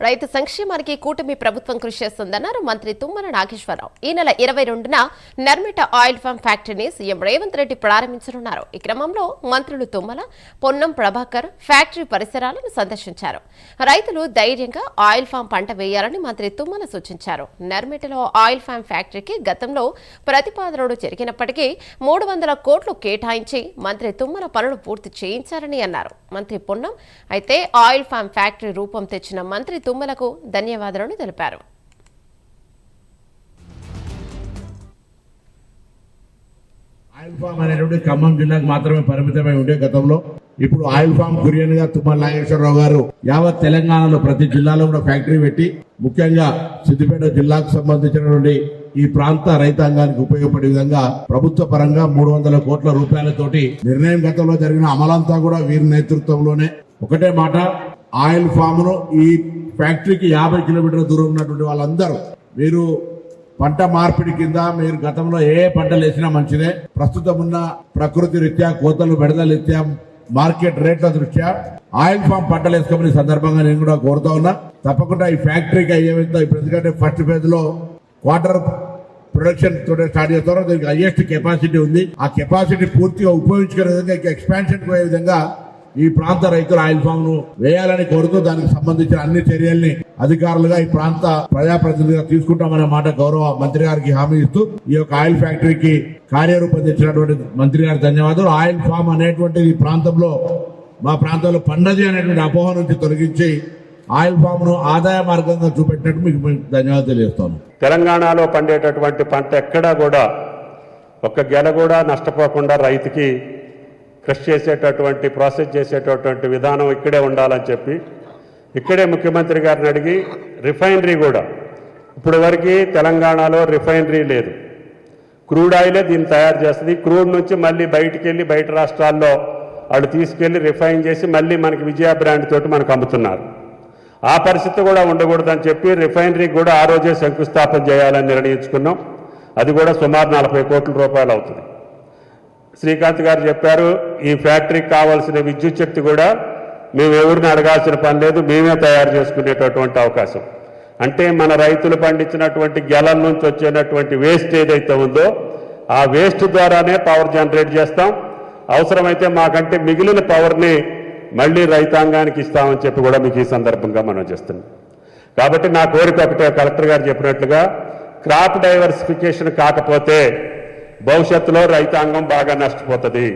రైతు సంక్షేమానికి కూటమి ప్రభుత్వం కృషి చేస్తుందన్నారు మంత్రి తుమ్మల నాగేశ్వరరావు. ఈ నెల 22న నర్మిట ఆయిల్ ఫామ్ ఫ్యాక్టరీని సీఎం రేవంత్ రెడ్డి ప్రారంభించనున్నారు. ఈ క్రమంలో మంత్రులు తుమ్మల, పొన్నం ప్రభాకర్ ఫ్యాక్టరీ పరిసరాలను సందర్శించారు. రైతులు ధైర్యంగా ఆయిల్ ఫామ్ పంట వేయాలని మంత్రి తుమ్మల సూచించారు. నర్మిటలో ఆయిల్ ఫామ్ ఫ్యాక్టరీకి గతంలో ప్రతిపాదనలు జరిగినప్పటికీ 300 కోట్లు కేటాయించి మంత్రి తుమ్మల పనులు పూర్తి చేయించారని అన్నారు. మంత్రి పొన్నం అయితే ఆయిల్ ఫామ్ ఫ్యాక్టరీ రూపం తెచ్చిన మంత్రి తుమ్మలకు ధన్యవాదాలను తెలిపారు. ఆయిల్ ఫామ్ అనేటువంటి ఖమ్మం జిల్లాకు మాత్రమే పరిమితమై ఉండే గతంలో. ఇప్పుడు ఆయిల్ ఫామ్ కురియన్ గా తుమ్మల నాగేశ్వరరావు గారు యావత్ తెలంగాణలో ప్రతి జిల్లాలో కూడా ఫ్యాక్టరీ పెట్టి ముఖ్యంగా సిద్దిపేట జిల్లాకు సంబంధించినటువంటి ఈ ప్రాంత రైతాంగానికి ఉపయోగపడే విధంగా ప్రభుత్వ పరంగా 300 కోట్ల రూపాయలతోటి నిర్ణయం గతంలో జరిగిన అమలంతా కూడా వీరి నేతృత్వంలోనే. ఒకటే మాట, ఆయిల్ ఫామ్ ను ఈ ఫ్యాక్టరీకి 50 కిలోమీటర్ల దూరం ఉన్నటువంటి వాళ్ళందరూ మీరు పంట మార్పిడి కింద మీరు గతంలో ఏ పంటలు వేసినా మంచిదే. ప్రస్తుతం ఉన్న ప్రకృతి రీత్యా కోతలు బెడదల రీత్యా మార్కెట్ రేట్ల దృష్ట్యా ఆయిల్ ఫామ్ పంటలు వేసుకోమని సందర్భంగా నేను కూడా కోరుతా ఉన్నా. తప్పకుండా ఈ ఫ్యాక్టరీకి అయ్యేంత ఇప్పుడు ఎందుకంటే ఫస్ట్ ఫేజ్ లో క్వార్టర్ ప్రొడక్షన్ తోటి స్టార్ట్ చేస్తారో దీనికి హైయెస్ట్ కెపాసిటీ ఉంది. ఆ కెపాసిటీ పూర్తిగా ఉపయోగించుకునే విధంగా ఎక్స్పాన్షన్ పోయే విధంగా ఈ ప్రాంత రైతులు ఆయిల్ ఫామ్ ను వేయాలని కోరుతూ దానికి సంబంధించిన అన్ని చర్యల్ని అధికారులుగా ఈ ప్రాంత ప్రజాప్రతినిధిగా తీసుకుంటామనే మాట గౌరవ మంత్రి గారికి హామీ ఇస్తూ ఈ యొక్క ఆయిల్ ఫ్యాక్టరీకి కార్యరూపం తెచ్చినటువంటి మంత్రి గారికి ధన్యవాదాలు. ఆయిల్ ఫామ్ అనేటువంటి ఈ ప్రాంతంలో మా ప్రాంతంలో పండది అనేటువంటి అపోహ నుంచి తొలగించి ఆయిల్ ఫామ్ ను ఆదాయ మార్గంగా చూపెట్టినట్టు మీకు ధన్యవాదాలు తెలియజేస్తాను. తెలంగాణలో పండేటటువంటి పంట ఎక్కడా కూడా ఒక్క గెల కూడా నష్టపోకుండా రైతుకి కృషి చేసేటటువంటి ప్రాసెస్ చేసేటటువంటి విధానం ఇక్కడే ఉండాలని చెప్పి ఇక్కడే ముఖ్యమంత్రి గారిని అడిగి రిఫైనరీ కూడా ఇప్పుడు వరకు తెలంగాణలో రిఫైనరీ లేదు. క్రూడ్ ఆయిలే దీన్ని తయారు చేస్తుంది. క్రూడ్ నుంచి మళ్ళీ బయటికి వెళ్ళి బయట రాష్ట్రాల్లో వాళ్ళు తీసుకెళ్లి రిఫైన్ చేసి మళ్ళీ మనకి విజయ బ్రాండ్ తోటి మనకు అమ్ముతున్నారు. ఆ పరిస్థితి కూడా ఉండకూడదని చెప్పి రిఫైనరీ కూడా ఆ రోజే శంకుస్థాపన చేయాలని నిర్ణయించుకున్నాం. అది కూడా సుమారు 40 కోట్ల రూపాయలు అవుతుంది. శ్రీకాంత్ గారు చెప్పారు, ఈ ఫ్యాక్టరీకి కావాల్సిన విద్యుత్ శక్తి కూడా మేము ఎవరిని అడగాల్సిన పని లేదు, మేమే తయారు చేసుకునేటటువంటి అవకాశం. అంటే మన రైతులు పండించినటువంటి గెలల నుంచి వచ్చేటటువంటి వేస్ట్ ఏదైతే ఉందో ఆ వేస్ట్ ద్వారానే పవర్ జనరేట్ చేస్తాం. అవసరమైతే మాకంటే మిగిలిన పవర్ని మళ్ళీ రైతాంగానికి ఇస్తామని చెప్పి కూడా మీకు ఈ సందర్భంగా మనం చేస్తున్నాం. కాబట్టి నా కోరిక ఒకటే, కలెక్టర్ గారు చెప్పినట్లుగా క్రాప్ డైవర్సిఫికేషన్ కాకపోతే భవిష్యత్తులో రైతాంగం బాగా నష్టపోతుంది.